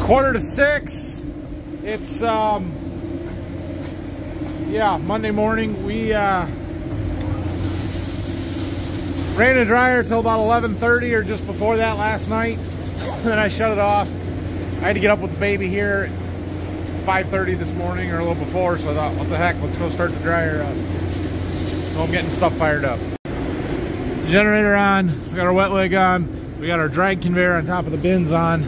5:45. It's yeah, Monday morning. We ran a dryer till about 11:30 or just before that last night. Then I shut it off. I had to get up with the baby here at 5:30 this morning or a little before, so I thought, what the heck, let's go start the dryer up. So I'm getting stuff fired up. The generator on, we got our wet leg on, we got our drag conveyor on top of the bins on.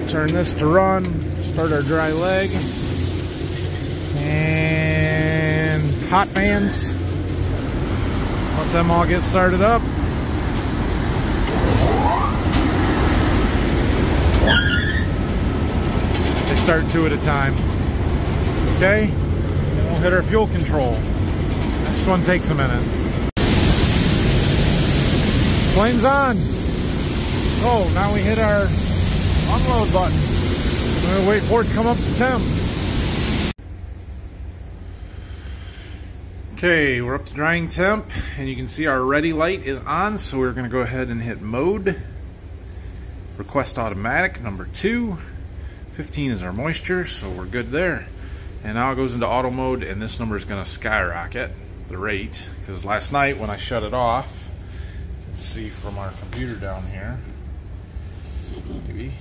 Turn this to run, start our dry leg. And hot fans. Let them all get started up. They start two at a time. Okay, then we'll hit our fuel control. This one takes a minute. Flames on. Oh, now we hit our unload button. We're gonna wait for it to come up to temp. Okay, we're up to drying temp, and you can see our ready light is on, so we're gonna go ahead and hit mode. Request automatic, number 2. 15 is our moisture, so we're good there. And now it goes into auto mode, and this number is gonna skyrocket the rate, because last night when I shut it off, you can see from our computer down here, maybe,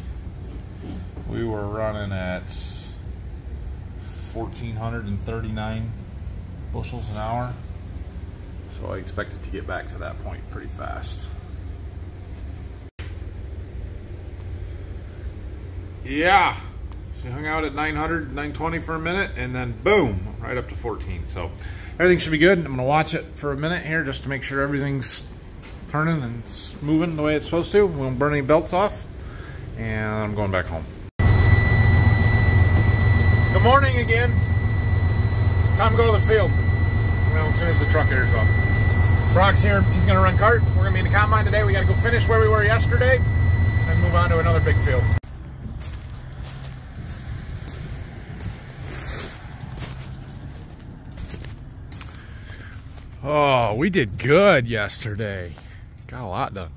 we were running at 1,439 bushels an hour. So I expect it to get back to that point pretty fast. Yeah, she hung out at 900, 920 for a minute, and then boom, right up to 14. So everything should be good. I'm gonna watch it for a minute here just to make sure everything's turning and it's moving the way it's supposed to. We won't burn any belts off, and I'm going back home. Good morning again. Time to go to the field. Well, as soon as the truck airs up. Brock's here, he's gonna run cart. We're gonna be in the combine today. We gotta go finish where we were yesterday, and then move on to another big field. Oh, we did good yesterday. Got a lot done.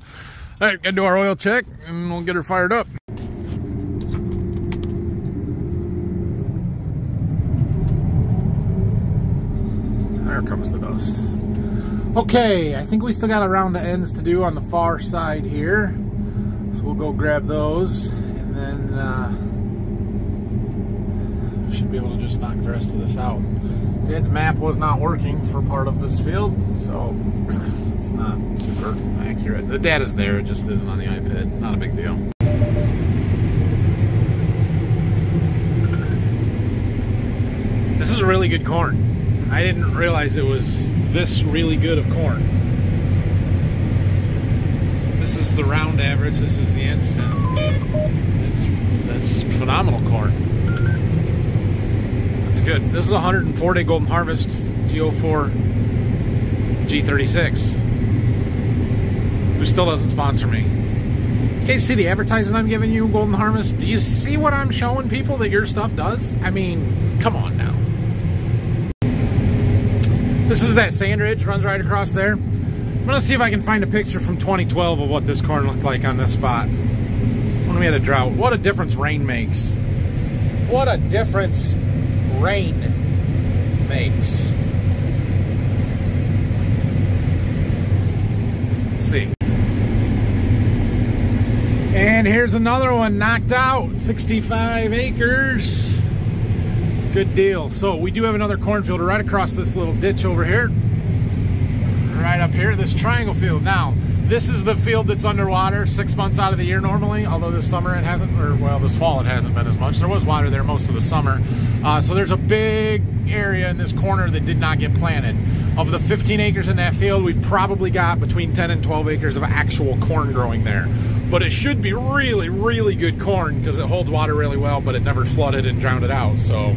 All right, gotta do our oil check, and we'll get her fired up. There comes the dust. Okay, I think we still got a round of ends to do on the far side here. So we'll go grab those, and then should be able to just knock the rest of this out. Dad's map was not working for part of this field, so it's not super accurate. The data's there, it just isn't on the iPad. Not a big deal. This is really good corn. I didn't realize it was this really good of corn. This is the round average, this is the instant. That's phenomenal corn. That's good. This is a 104-day Golden Harvest G04 G36. Who still doesn't sponsor me. You guys see the advertising I'm giving you, Golden Harvest? Do you see what I'm showing people that your stuff does? I mean, come on now. This is that sand ridge, runs right across there. I'm gonna see if I can find a picture from 2012 of what this corn looked like on this spot. When we had a drought. What a difference rain makes. What a difference rain makes. Let's see. And here's another one knocked out, 65 acres. Good deal. So we do have another cornfield right across this little ditch over here. Right up here, this triangle field. Now, this is the field that's underwater 6 months out of the year normally, although this summer it hasn't, or well, this fall it hasn't been as much. There was water there most of the summer. So there's a big area in this corner that did not get planted. Of the 15 acres in that field, we've probably got between 10 and 12 acres of actual corn growing there. But it should be really, really good corn because it holds water really well, but it never flooded and drowned it out. So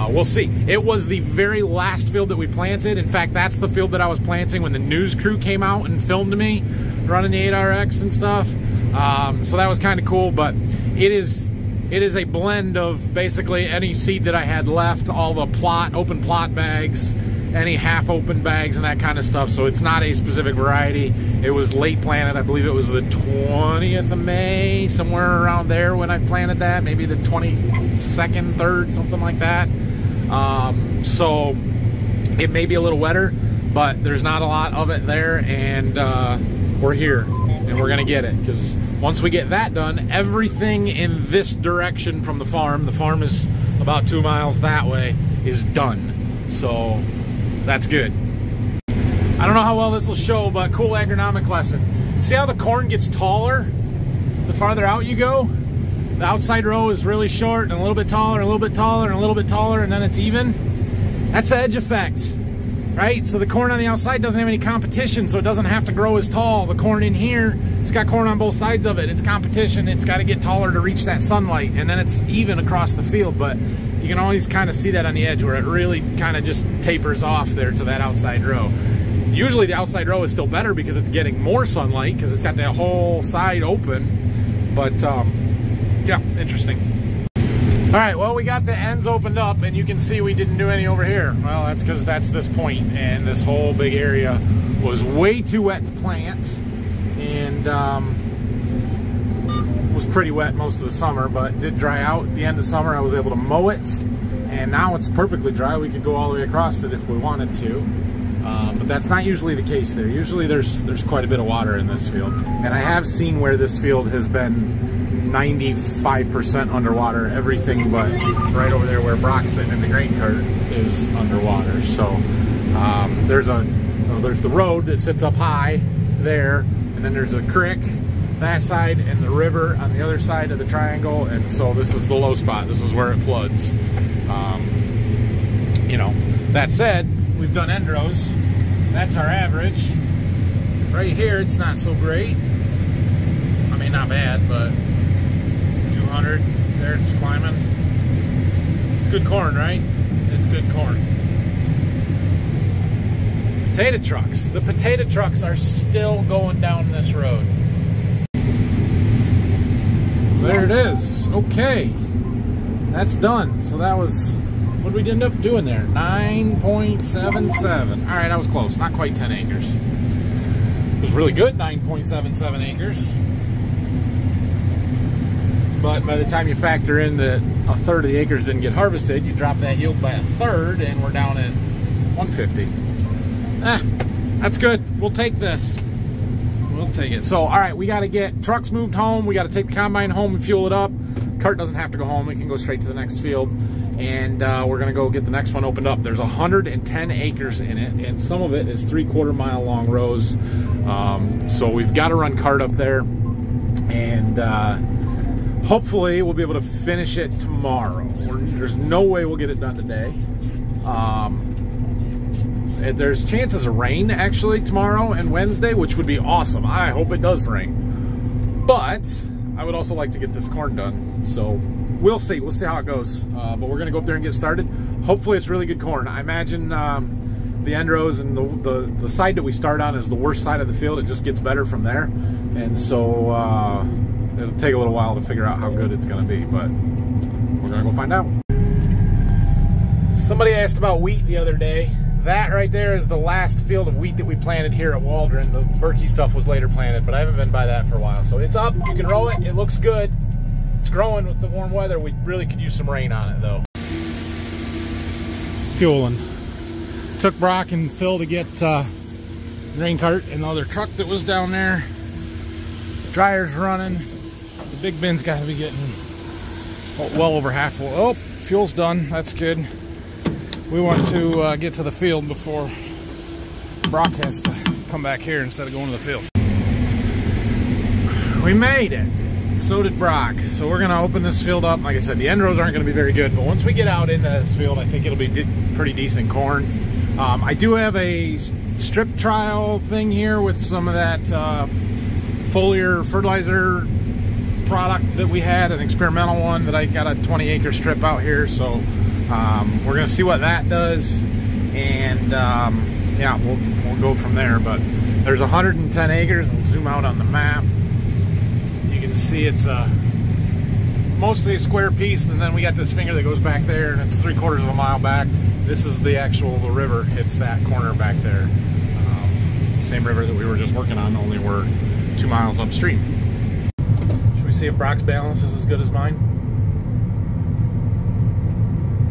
we'll see. It was the very last field that we planted. In fact, that's the field that I was planting when the news crew came out and filmed me running the 8RX and stuff. So that was kind of cool, but it is a blend of basically any seed that I had left, all the open plot bags, any half open bags and that kind of stuff. So it's not a specific variety. It was late planted. I believe it was the 20th of May, somewhere around there when I planted that, maybe the 22nd, 3rd, something like that. So it may be a little wetter, but there's not a lot of it there, and we're here and we're gonna get it, because once we get that done, everything in this direction from the farm is about 2 miles that way, is done. So that's good. I don't know how well this will show, but cool agronomic lesson. See how the corn gets taller the farther out you go? The outside row is really short and a little bit taller, and a little bit taller, and a little bit taller, and then it's even. That's the edge effect, right? So the corn on the outside doesn't have any competition, so it doesn't have to grow as tall. The corn in here, it's got corn on both sides of it. It's competition. It's got to get taller to reach that sunlight, and then it's even across the field. But you can always kind of see that on the edge where it really kind of just tapers off there to that outside row. Usually the outside row is still better because it's getting more sunlight because it's got that whole side open. But yeah, interesting. All right, well, we got the ends opened up, and you can see we didn't do any over here. Well, that's because that's this point, and this whole big area was way too wet to plant, and was pretty wet most of the summer, but it did dry out at the end of summer. I was able to mow it, and now it's perfectly dry. We could go all the way across it if we wanted to, but that's not usually the case there. Usually there's quite a bit of water in this field, and I have seen where this field has been 95% underwater, everything but right over there where Brock's sitting in the grain cart is underwater. So there's the road that sits up high there, and then there's a creek that side and the river on the other side of the triangle, and so this is the low spot. This is where it floods. You know, that said, we've done end rows. That's our average. Right here, it's not so great. I mean, not bad, but 200, there it's climbing. It's good corn, right? It's good corn. Potato trucks. The potato trucks are still going down this road. There it is. Okay. That's done. So that was, what did we end up doing there? 9.77. All right, I was close. Not quite 10 acres. It was really good, 9.77 acres. But by the time you factor in that a third of the acres didn't get harvested, you drop that yield by a third, and we're down at 150. That's good. We'll take this. We'll take it. So, all right, we got to get trucks moved home. We got to take the combine home and fuel it up. Cart doesn't have to go home. We can go straight to the next field. And we're going to go get the next one opened up. There's 110 acres in it, and some of it is 3/4 mile long rows. So we've got to run cart up there, and hopefully we'll be able to finish it tomorrow. There's no way we'll get it done today. There's chances of rain actually tomorrow and Wednesday, which would be awesome. I hope it does rain, but I would also like to get this corn done. So we'll see how it goes. But we're gonna go up there and get started. Hopefully it's really good corn. I imagine the end rows and the side that we start on is the worst side of the field. It just gets better from there, and so it'll take a little while to figure out how good it's gonna be, but we're gonna go find out. Somebody asked about wheat the other day. That right there is the last field of wheat that we planted here at Waldron. The Berkey stuff was later planted, but I haven't been by that for a while. So it's up, you can roll it, it looks good. It's growing with the warm weather. We really could use some rain on it though. Fueling. Took Brock and Phil to get grain cart and the other truck that was down there. The dryer's running. The big bin's got to be getting well over half full. Oh, fuel's done, that's good. We want to get to the field before Brock has to come back here instead of going to the field. We made it. So did Brock. So we're going to open this field up. Like I said, the end rows aren't going to be very good, but once we get out into this field, I think it'll be pretty decent corn. I do have a strip trial thing here with some of that foliar fertilizer product that we had, an experimental one that I got a 20-acre strip out here. So we're gonna see what that does, and yeah, we'll go from there. But there's 110 acres. I'll zoom out on the map. You can see it's a mostly a square piece, and then we got this finger that goes back there, and it's 3/4 of a mile back. This is the river. It's that corner back there. Same river that we were just working on, only we're 2 miles upstream. Should we see if Brock's balance is as good as mine?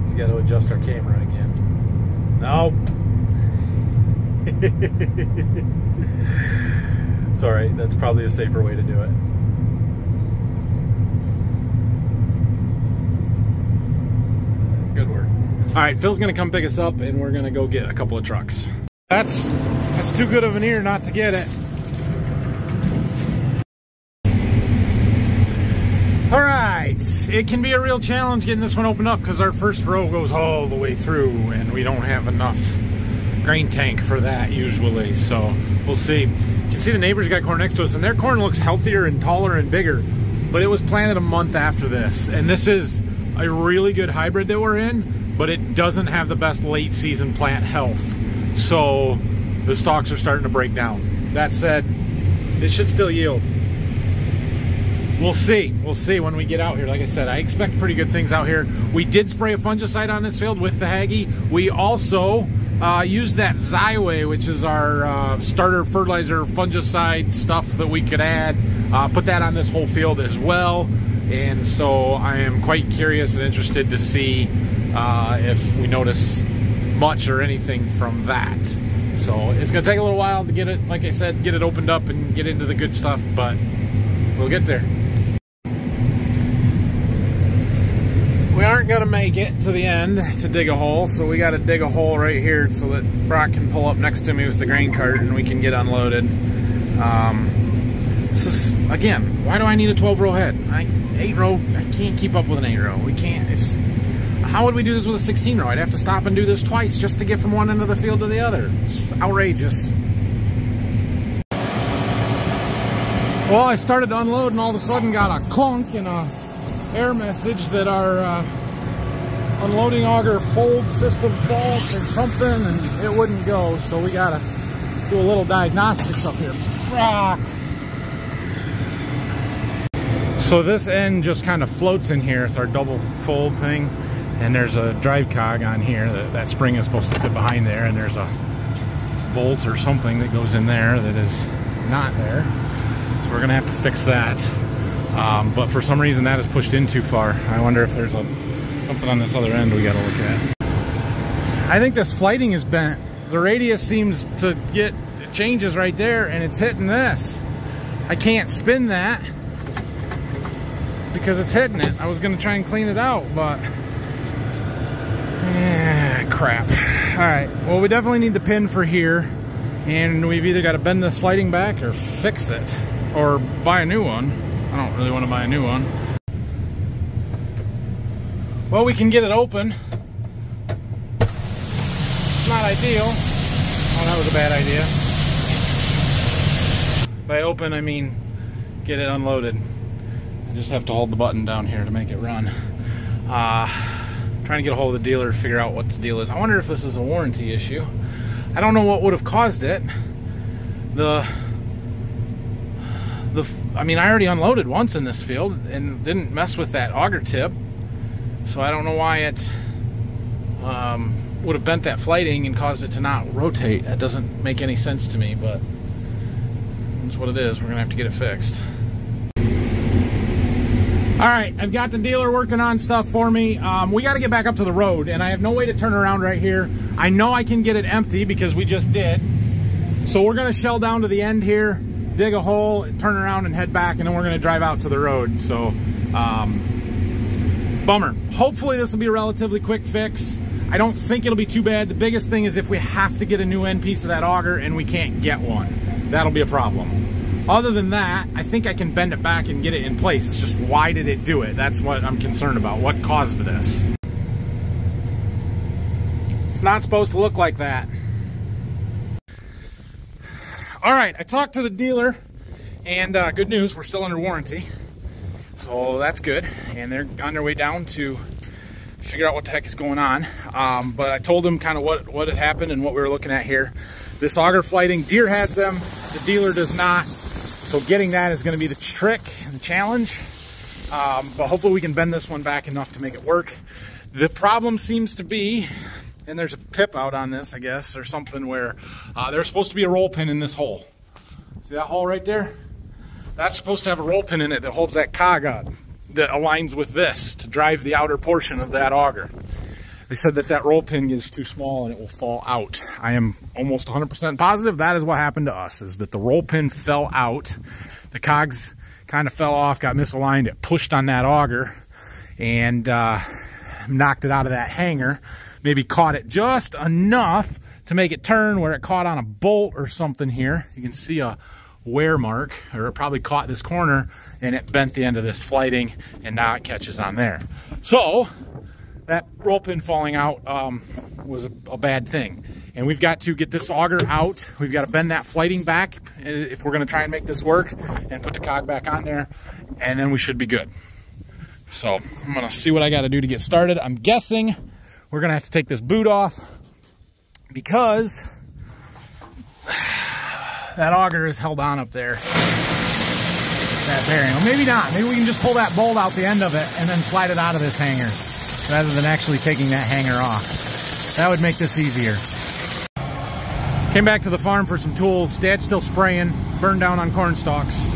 He's got to adjust our camera again. No. It's all right. That's probably a safer way to do it. Good work. All right, Phil's gonna come pick us up, and we're gonna go get a couple of trucks. That's too good of an ear not to get it. All right, it can be a real challenge getting this one opened up because our first row goes all the way through, and we don't have enough grain tank for that usually. So we'll see. You can see the neighbors got corn next to us, and their corn looks healthier and taller and bigger, but it was planted a month after this, and this is a really good hybrid that we're in, but it doesn't have the best late season plant health. So the stalks are starting to break down. That said, it should still yield. We'll see. We'll see when we get out here. Like I said, I expect pretty good things out here. We did spray a fungicide on this field with the Haggy. We also used that Xyway, which is our starter fertilizer fungicide stuff that we could add. Put that on this whole field as well. And so I am quite curious and interested to see if we notice much or anything from that. So it's going to take a little while to get it, like I said, get it opened up and get into the good stuff, but we'll get there. We aren't going to make it to the end to dig a hole, so we got to dig a hole right here so that Brock can pull up next to me with the grain cart and we can get unloaded. This is, again, why do I need a 12-row head? 8-row, I can't keep up with an 8-row. We can't. How would we do this with a 16-row? I'd have to stop and do this twice just to get from one end of the field to the other. It's outrageous. Well, I started to unload and all of a sudden got a clunk and a error message that our unloading auger fold system fault or something, and it wouldn't go. So we gotta do a little diagnostics up here. Rock. So this end just kind of floats in here. It's our double fold thing. And there's a drive cog on here. That spring is supposed to fit behind there. And there's a bolt or something that goes in there that is not there. So we're going to have to fix that. But for some reason that is pushed in too far. I wonder if there's something on this other end we got to look at. I think this flighting is bent. The radius seems to it changes right there, and it's hitting this. I can't spin that because it's hitting it. I was going to try and clean it out, but crap. All right, well, we definitely need the pin for here, and we've either got to bend this flighting back or fix it or buy a new one. I don't really want to buy a new one. Well, we can get it open. It's not ideal. Oh, that was a bad idea. By open, I mean get it unloaded. I just have to hold the button down here to make it run. Trying to get a hold of the dealer to figure out what the deal is. I wonder if this is a warranty issue. I don't know what would have caused it. I mean, I already unloaded once in this field and didn't mess with that auger tip. So I don't know why it would have bent that flighting and caused it to not rotate. That doesn't make any sense to me, but that's what it is. We're gonna have to get it fixed. All right, I've got the dealer working on stuff for me. We got to get back up to the road, and I have no way to turn around right here. I know I can get it empty because we just did. So we're going to shell down to the end here, dig a hole, turn around and head back, and then we're going to drive out to the road. So, bummer. Hopefully this will be a relatively quick fix. I don't think it'll be too bad. The biggest thing is if we have to get a new end piece of that auger and we can't get one, that'll be a problem. Other than that, I think I can bend it back and get it in place. It's just, why did it do it? That's what I'm concerned about. What caused this? It's not supposed to look like that. All right, I talked to the dealer, and good news, we're still under warranty. So that's good. And they're on their way down to figure out what the heck is going on. But I told them kind of what had happened and what we were looking at here. This auger flighting, Deere has them, the dealer does not. So getting that is going to be the trick, the challenge. but hopefully we can bend this one back enough to make it work. The problem seems to be, and there's a pip out on this, I guess, or something, where there's supposed to be a roll pin in this hole. See that hole right there? That's supposed to have a roll pin in it that holds that cog on, that aligns with this to drive the outer portion of that auger. They said that roll pin is too small and it will fall out. I am almost 100% positive that is what happened to us, is that the roll pin fell out. The cogs kind of fell off, got misaligned, it pushed on that auger and knocked it out of that hanger. Maybe caught it just enough to make it turn where it caught on a bolt or something here. You can see a wear mark, or it probably caught this corner and it bent the end of this flighting, and now it catches on there. So that roll pin falling out was a bad thing. And we've got to get this auger out. We've got to bend that flighting back if we're going to try and make this work, and put the cog back on there, and then we should be good. So I'm going to see what I got to do to get started. I'm guessing we're going to have to take this boot off because that auger is held on up there. That bearing. Well, maybe not. Maybe we can just pull that bolt out the end of it and then slide it out of this hanger, rather than actually taking that hanger off. That would make this easier. Came back to the farm for some tools. Dad's still spraying, burned down on corn stalks.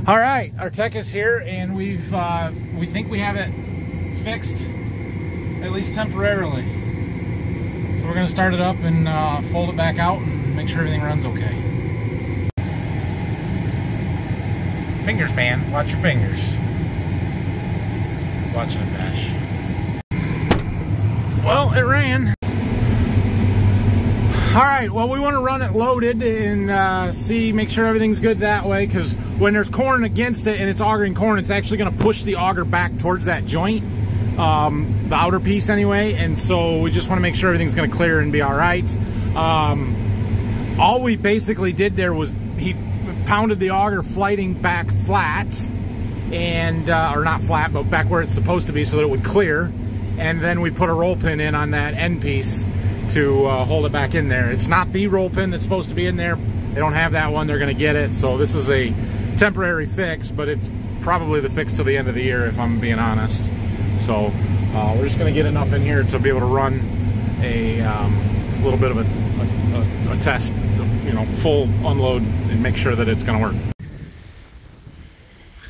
All right, our tech is here, and we think we have it fixed, at least temporarily. So we're gonna start it up and fold it back out and make sure everything runs okay. Fingers, man, watch your fingers. Watching it bash. Well, it ran. All right, well, we want to run it loaded and make sure everything's good that way, because when there's corn against it and it's augering corn, it's actually going to push the auger back towards that joint, the outer piece anyway, and so we just want to make sure everything's going to clear and be all right. All we basically did there was he pounded the auger flighting back flat, and or not flat, but back where it's supposed to be so that it would clear, and then we put a roll pin in on that end piece to hold it back in there. It's not the roll pin that's supposed to be in there. They don't have that one. They're going to get it. So this is a temporary fix, but it's probably the fix till the end of the year, if I'm being honest. So we're just going to get enough in here to be able to run a little bit of a test, you know, full unload, and make sure that it's going to work.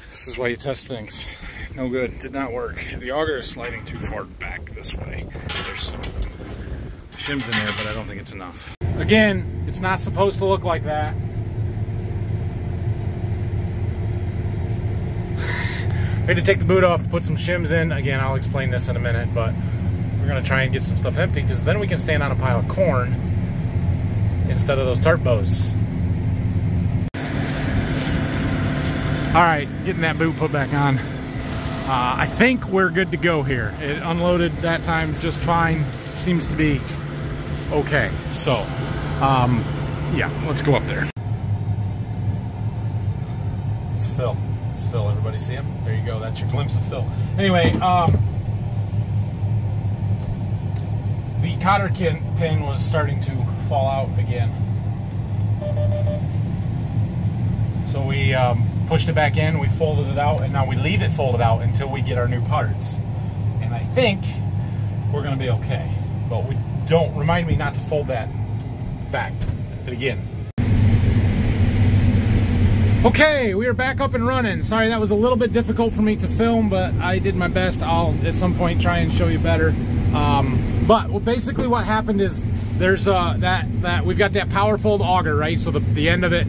This is why you test things. No good. Did not work. The auger is sliding too far back this way. There's some shims in there, but I don't think it's enough. Again, it's not supposed to look like that. We had to take the boot off to put some shims in. Again, I'll explain this in a minute, but we're going to try and get some stuff empty, because then we can stand on a pile of corn instead of those tarp bows. All right, getting that boot put back on. I think we're good to go here. It unloaded that time just fine. Seems to be okay. So, yeah, let's go up there. It's Phil. It's Phil. Everybody see him? There you go. That's your glimpse of Phil. Anyway, the cotter pin was starting to fall out again. So we pushed it back in, we folded it out, and now we leave it folded out until we get our new parts. And I think we're going to be okay. But we don't, remind me not to fold that back again. Okay, we are back up and running. Sorry, that was a little bit difficult for me to film, but I did my best. I'll at some point try and show you better. But basically what happened is there's we've got that power fold auger, right? So the end of it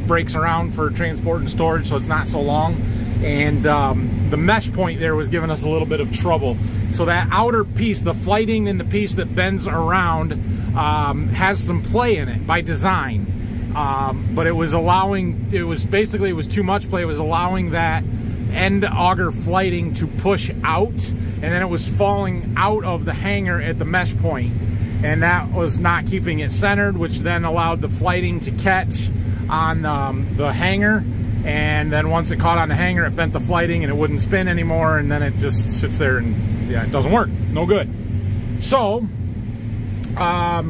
breaks around for transport and storage, so it's not so long. And the mesh point there was giving us a little bit of trouble. So that outer piece, the flighting and the piece that bends around, has some play in it by design. But it was basically too much play. It was allowing that end auger flighting to push out, and then it was falling out of the hanger at the mesh point. And that was not keeping it centered, which then allowed the flighting to catch on the hanger, and then once it caught on the hanger, it bent the flighting and it wouldn't spin anymore, and then it just sits there and yeah, it doesn't work. No good. So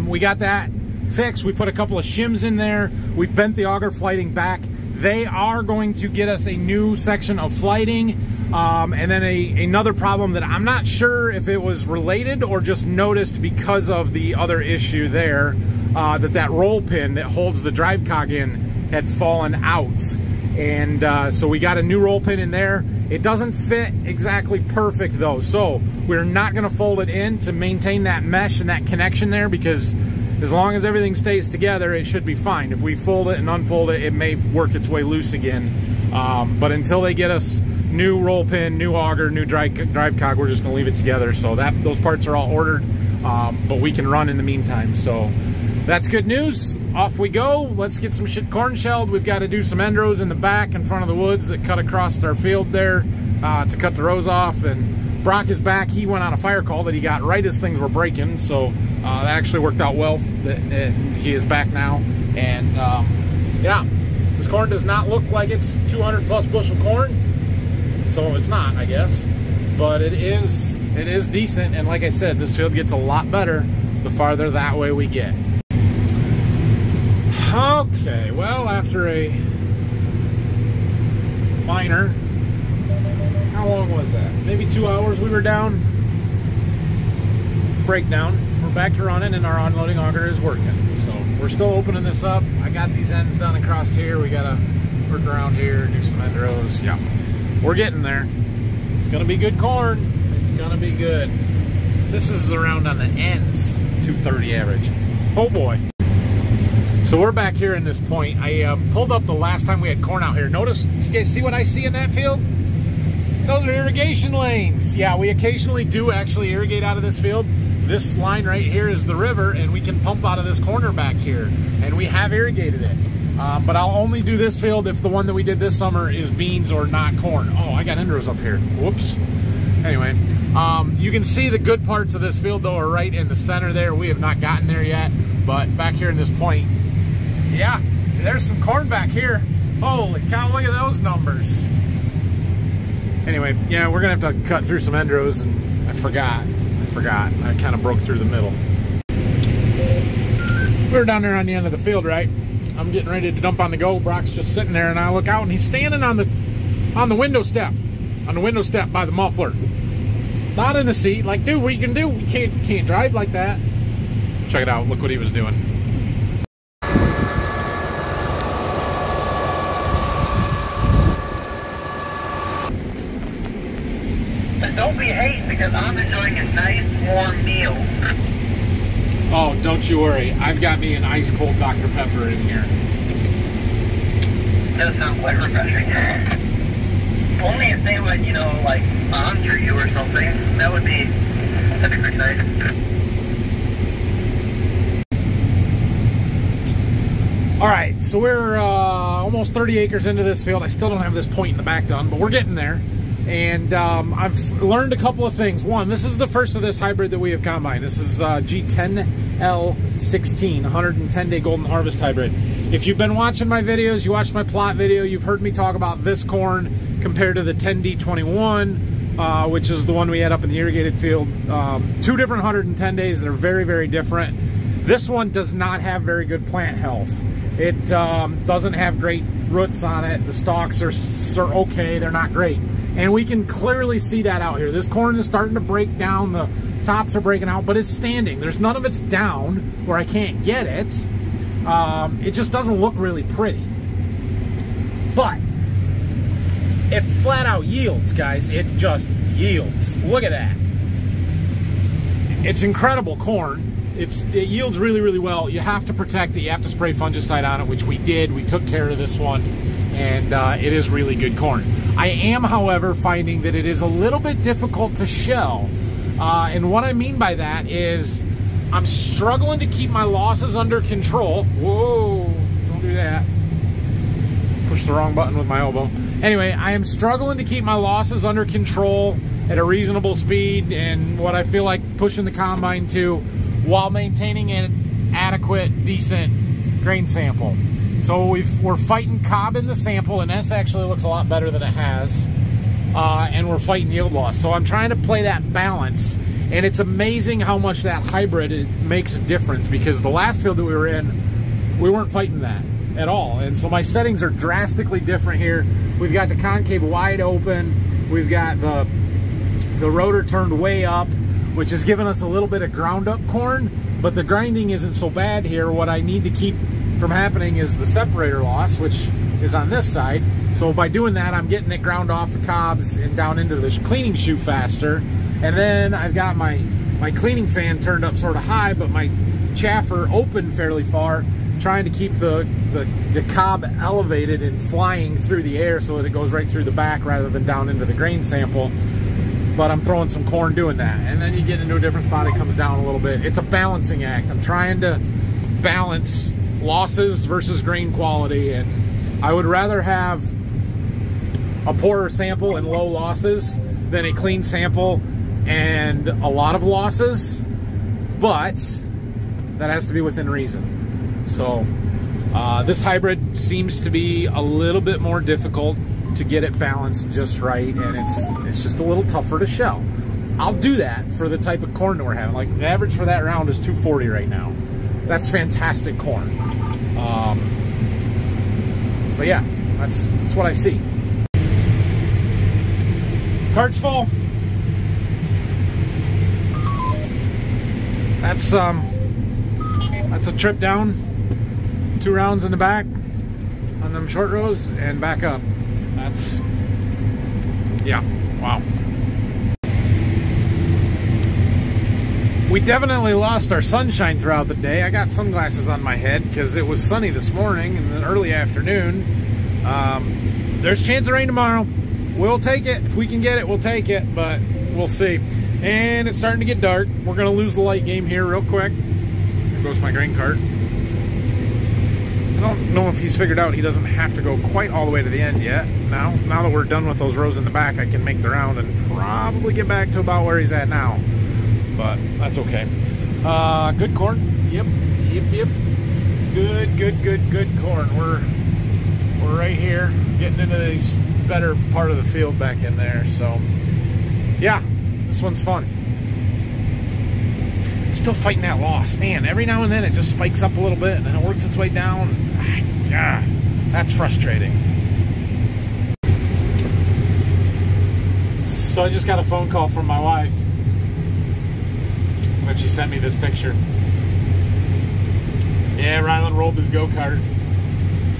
we got that fixed. We put a couple of shims in there. We bent the auger flighting back They are going to get us a new section of flighting, and then another problem that I'm not sure if it was related or just noticed because of the other issue there, that roll pin that holds the drive cog in had fallen out. And so we got a new roll pin in there. It doesn't fit exactly perfect though, so we're not going to fold it in to maintain that mesh and that connection there, because as long as everything stays together, it should be fine. If we fold it and unfold it, it may work its way loose again. But until they get us new roll pin, new auger, new drive cog, we're just going to leave it together. So those parts are all ordered, but we can run in the meantime. So that's good news. Off we go. Let's get some shit corn shelled. We've got to do some end rows in the back in front of the woods that cut across our field there to cut the rows off. And Brock is back. He went on a fire call that he got right as things were breaking. So that actually worked out well. He is back now. And yeah, this corn does not look like it's 200 plus bushel corn. So it's not, I guess. But it is decent. And like I said, this field gets a lot better the farther that way we get. Okay, well, after a minor, how long was that? Maybe 2 hours we were down. Breakdown. We're back to running and our unloading auger is working. So we're still opening this up. I got these ends done across here. We gotta work around here, do some end rows. Yeah, we're getting there. It's gonna be good corn. It's gonna be good. This is around on the ends, 230 average. Oh boy. So we're back here in this point. I pulled up the last time we had corn out here. Notice, you guys see what I see in that field? Those are irrigation lanes. Yeah, we occasionally do actually irrigate out of this field. This line right here is the river, and we can pump out of this corner back here. And we have irrigated it. But I'll only do this field if the one that we did this summer is beans or not corn. Oh, I got end rows up here. Whoops. Anyway, you can see the good parts of this field, though, are right in the center there. We have not gotten there yet. But back here in this point, yeah, there's some corn back here. Holy cow, look at those numbers. Anyway, yeah, we're gonna have to cut through some end rows, and I forgot. I kind of broke through the middle. We were down there on the end of the field, right? I'm getting ready to dump on the go. Brock's just sitting there, and I look out, and he's standing on the window step. On the window step by the muffler. Not in the seat. Like, dude, what you can do? You can't drive like that. Check it out. Look what he was doing. Don't be hating because I'm enjoying a nice warm meal. Oh, don't you worry. I've got me an ice cold Dr. Pepper in here. Does sound quite refreshing. Only if they would, you know, like sponsor you or something. That'd be pretty nice. All right, so we're almost 30 acres into this field. I still don't have this point in the back done, but we're getting there. And I've learned a couple of things. One, this is the first of this hybrid that we have combined. This is G10L16, 110-day golden harvest hybrid. If you've been watching my videos, you watched my plot video, you've heard me talk about this corn compared to the 10D21, which is the one we had up in the irrigated field. Two different 110 days. They're very, very different. This one does not have very good plant health. It doesn't have great roots on it. The stalks are okay. They're not great. And we can clearly see that out here. This corn is starting to break down. The tops are breaking out, but it's standing. There's none of it's down where I can't get it. It just doesn't look really pretty. But it flat out yields, guys. It just yields. Look at that. It's incredible corn. It yields really, really well. You have to protect it. You have to spray fungicide on it, which we did. We took care of this one, and it is really good corn. I am, however, finding that it is a little bit difficult to shell. And what I mean by that is I'm struggling to keep my losses under control. Whoa, don't do that. Push the wrong button with my elbow. Anyway, I am struggling to keep my losses under control at a reasonable speed and what I feel like pushing the combine to, while maintaining an adequate, decent grain sample. So we're fighting cob in the sample, and this actually looks a lot better than it has. And we're fighting yield loss. So I'm trying to play that balance, and it's amazing how much that hybrid makes a difference, because the last field that we were in, we weren't fighting that. at all. And so my settings are drastically different here. We've got the concave wide open. We've got the rotor turned way up, which has given us a little bit of ground up corn, but the grinding isn't so bad here. What I need to keep from happening is the separator loss, which is on this side. So by doing that, I'm getting it ground off the cobs and down into the cleaning chute faster. And then I've got my cleaning fan turned up sort of high, but my chaffer open fairly far, trying to keep the cob elevated and flying through the air so that it goes right through the back rather than down into the grain sample. But I'm throwing some corn doing that. And then you get into a different spot, it comes down a little bit. It's a balancing act. I'm trying to balance losses versus grain quality, and I would rather have a poorer sample and low losses than a clean sample and a lot of losses, but that has to be within reason. So this hybrid seems to be a little bit more difficult to get it balanced just right, and it's just a little tougher to shell. I'll do that for the type of corn that we're having. Like the average for that round is 240 right now. That's fantastic corn. But yeah, that's what I see. Cart's full. That's a trip down, 2 rounds in the back on them short rows and back up. That's, yeah, wow. We definitely lost our sunshine throughout the day. I got sunglasses on my head because it was sunny this morning and then early afternoon. There's a chance of rain tomorrow. We'll take it. If we can get it, we'll take it, but we'll see. And it's starting to get dark. We're going to lose the light game here real quick. There goes my grain cart. I don't know if he's figured out he doesn't have to go quite all the way to the end yet. Now that we're done with those rows in the back, I can make the round and probably get back to about where he's at now. But that's okay. Good corn. Yep. Good corn. We're right here getting into this better part of the field back in there. So yeah, this one's fun. I'm still fighting that loss, man. Every now and then it just spikes up a little bit and then it works its way down. God, that's frustrating. So I just got a phone call from my wife when she sent me this picture. Yeah, Ryland rolled his go-kart.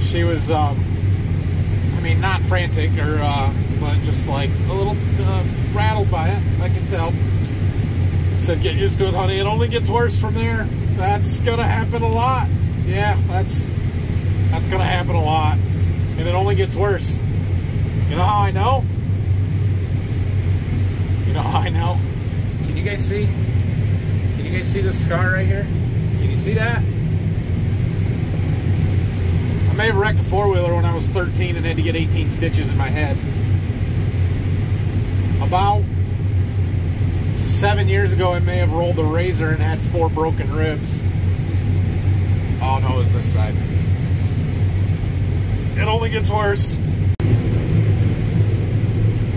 She was, I mean, not frantic or, but just like a little rattled by it, I can tell. Said, get used to it, honey. It only gets worse from there. That's gonna happen a lot. Yeah, that's gonna happen a lot. And it only gets worse. You know how I know? You know how I know? Can you guys see? Can you guys see this scar right here? Can you see that? I may have wrecked a four-wheeler when I was 13 and had to get 18 stitches in my head. About 7 years ago, I may have rolled a razor and had 4 broken ribs. Oh no, it was this side. It only gets worse.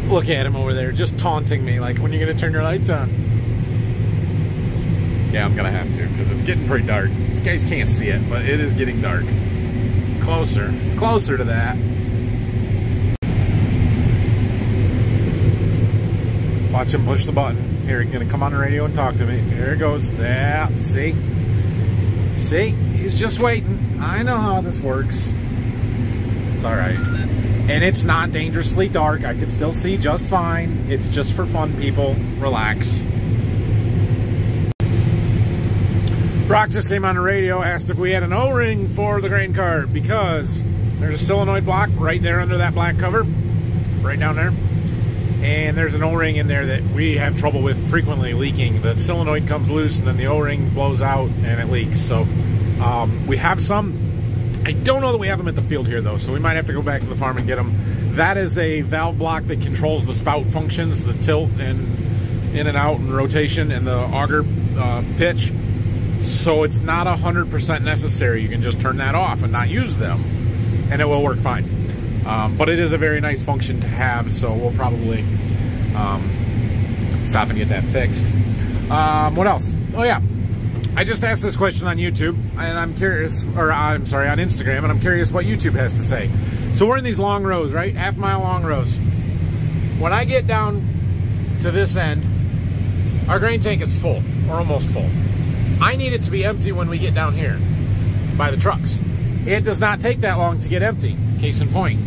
Look at him over there, just taunting me, like, when are you gonna turn your lights on? Yeah, I'm gonna have to, because it's getting pretty dark. You guys can't see it, but it is getting dark. Closer. It's closer to that. Watch him push the button. Here, he's gonna come on the radio and talk to me. Here it goes. Yeah, see? See? He's just waiting. I know how this works. It's alright. And it's not dangerously dark. I can still see just fine. It's just for fun, people. Relax. Brock just came on the radio, asked if we had an O-ring for the grain cart, because there's a solenoid block right there under that black cover, right down there. And there's an O-ring in there that we have trouble with frequently leaking. The solenoid comes loose and then the O-ring blows out and it leaks. So we have some. I don't know that we have them at the field here though, so we might have to go back to the farm and get them. That is a valve block that controls the spout functions, the tilt and in and out and rotation and the auger pitch. So it's not 100% necessary. You can just turn that off and not use them and it will work fine. But it is a very nice function to have, so we'll probably stop and get that fixed. What else? Oh yeah, I just asked this question on YouTube, and I'm curious, or I'm sorry, on Instagram, and I'm curious what YouTube has to say. So we're in these long rows, right? Half-mile long rows. When I get down to this end, our grain tank is full, or almost full. I need it to be empty when we get down here by the trucks. It does not take that long to get empty. Case in point,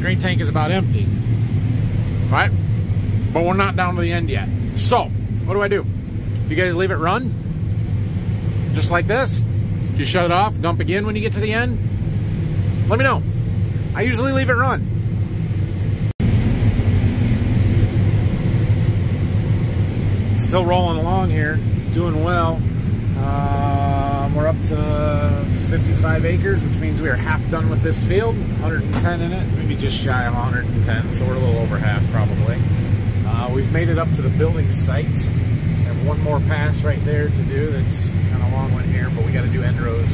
grain tank is about empty, right? But we're not down to the end yet. So, what do I do? You guys leave it run? Just like this? You shut it off, dump again when you get to the end? Let me know. I usually leave it run. Still rolling along here, doing well. We're up to 55 acres, which means we are half done with this field. 110 in it, maybe just shy of 110, so we're a little over half probably. We've made it up to the building site. Have one more pass right there to do. That's kind of long one here, but we got to do end rows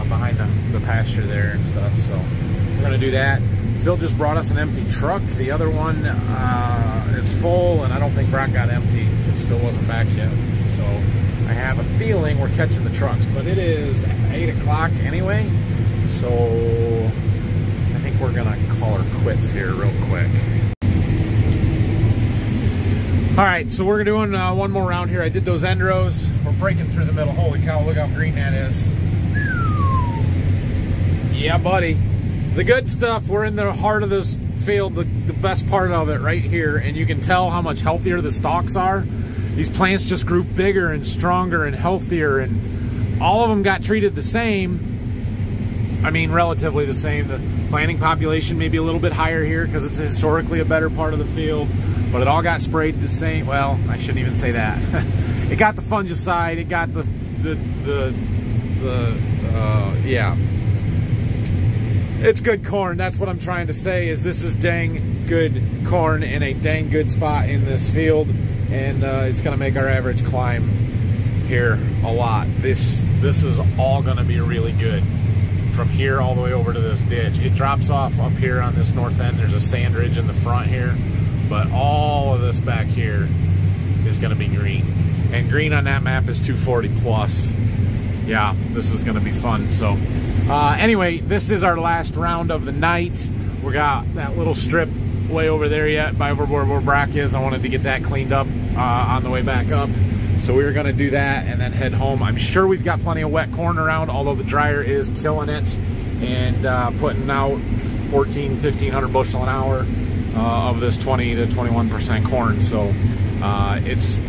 behind the pasture there and stuff. So we're going to do that. Phil just brought us an empty truck. The other one is full, and I don't think Brock got empty because Phil wasn't back yet. So I have a feeling we're catching the trucks, but it is 8 o'clock anyway. So I think we're going to call her quits here real quick. All right, so we're doing one more round here. I did those end rows. We're breaking through the middle. Holy cow, look how green that is. Yeah, buddy. The good stuff, we're in the heart of this field, the best part of it right here, and you can tell how much healthier the stalks are. These plants just grew bigger and stronger and healthier, and all of them got treated the same. I mean, relatively the same. The planting population may be a little bit higher here because it's historically a better part of the field. But it all got sprayed the same. Well, I shouldn't even say that. It got the fungicide. It got yeah. It's good corn. That's what I'm trying to say. Is this is dang good corn in a dang good spot in this field, and it's going to make our average climb here a lot. This is all going to be really good from here all the way over to this ditch. It drops off up here on this north end. There's a sand ridge in the front here. But all of this back here is going to be green. And green on that map is 240 plus. Yeah, this is going to be fun. So anyway, this is our last round of the night. We got that little strip way over there yet by where Brock is. I wanted to get that cleaned up on the way back up. So we were going to do that and then head home. I'm sure we've got plenty of wet corn around, although the dryer is killing it and putting out 1,500 bushel an hour. Of this 20 to 21% corn, so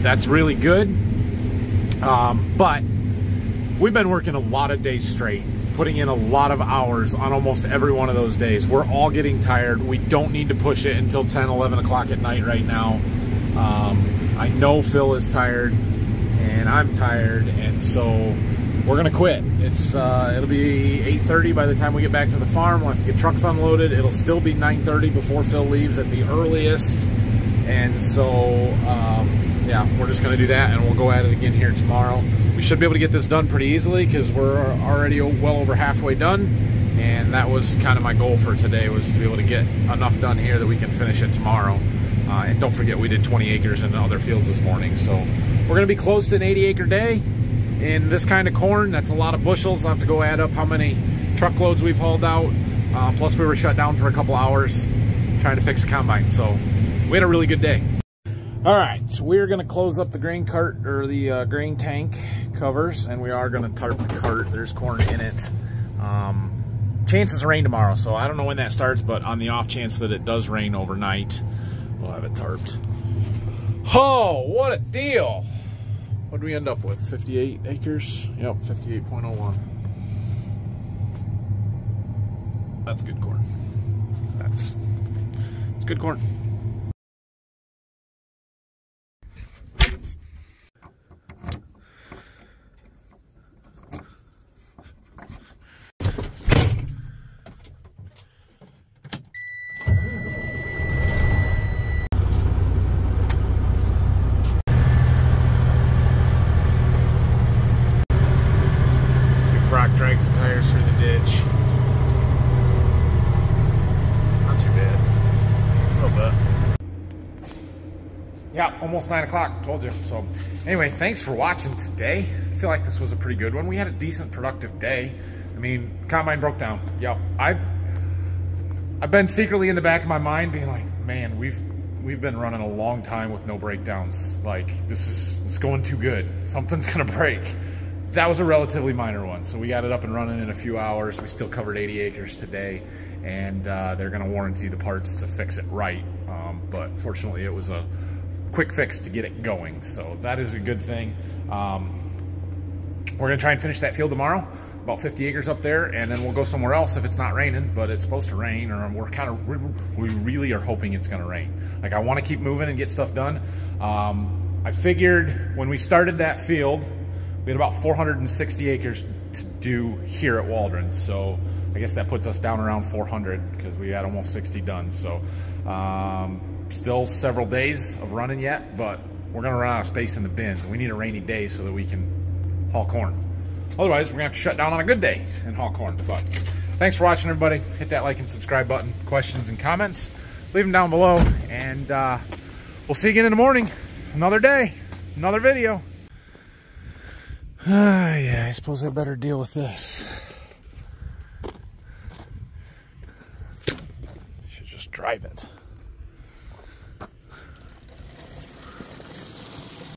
that's really good. But we've been working a lot of days straight, putting in a lot of hours on almost every one of those days. We're all getting tired. We don't need to push it until 10, 11 o'clock at night right now. I know Phil is tired, and I'm tired, and so we're gonna quit. It'll be 8:30 by the time we get back to the farm. We'll have to get trucks unloaded. It'll still be 9:30 before Phil leaves at the earliest. And so, yeah, we're just gonna do that, and we'll go at it again here tomorrow. We should be able to get this done pretty easily because we're already well over halfway done. And that was kind of my goal for today, was to be able to get enough done here that we can finish it tomorrow. And don't forget, we did 20 acres in the other fields this morning. So we're gonna be close to an 80-acre day. In this kind of corn, that's a lot of bushels. I'll have to go add up how many truckloads we've hauled out. Plus we were shut down for a couple hours trying to fix the combine. So we had a really good day. All right, so we're gonna close up the grain cart, or the grain tank covers, and we are gonna tarp the cart. There's corn in it. Chances of rain tomorrow, so I don't know when that starts, but on the off chance that it does rain overnight, we'll have it tarped. Oh, what a deal. What did we end up with? 58 acres? Yep, 58.01. That's good corn. It's good corn. Drags the tires through the ditch. Not too bad. A little bit. Yeah, almost 9 o'clock. Told you. So, anyway, thanks for watching today. feel like this was a pretty good one. We had a decent productive day. I mean, combine broke down. Yep. I've been secretly in the back of my mind being like, man, we've been running a long time with no breakdowns. Like, this is going too good. Something's gonna break. That was a relatively minor one. So we got it up and running in a few hours. We still covered 80 acres today, and they're gonna warranty the parts to fix it right. But fortunately it was a quick fix to get it going. So that is a good thing. We're gonna try and finish that field tomorrow, about 50 acres up there, and then we'll go somewhere else if it's not raining, but it's supposed to rain, or we really are hoping it's gonna rain. Like, I wanna keep moving and get stuff done. I figured when we started that field, we had about 460 acres to do here at Waldron. So I guess that puts us down around 400 because we had almost 60 done. So still several days of running yet, but we're gonna run out of space in the bins. We need a rainy day so that we can haul corn. Otherwise, we're gonna have to shut down on a good day and haul corn. But thanks for watching, everybody. Hit that like and subscribe button. Questions and comments, leave them down below, and we'll see you again in the morning. Another day, another video. Yeah, I suppose I better deal with this. Should just drive it.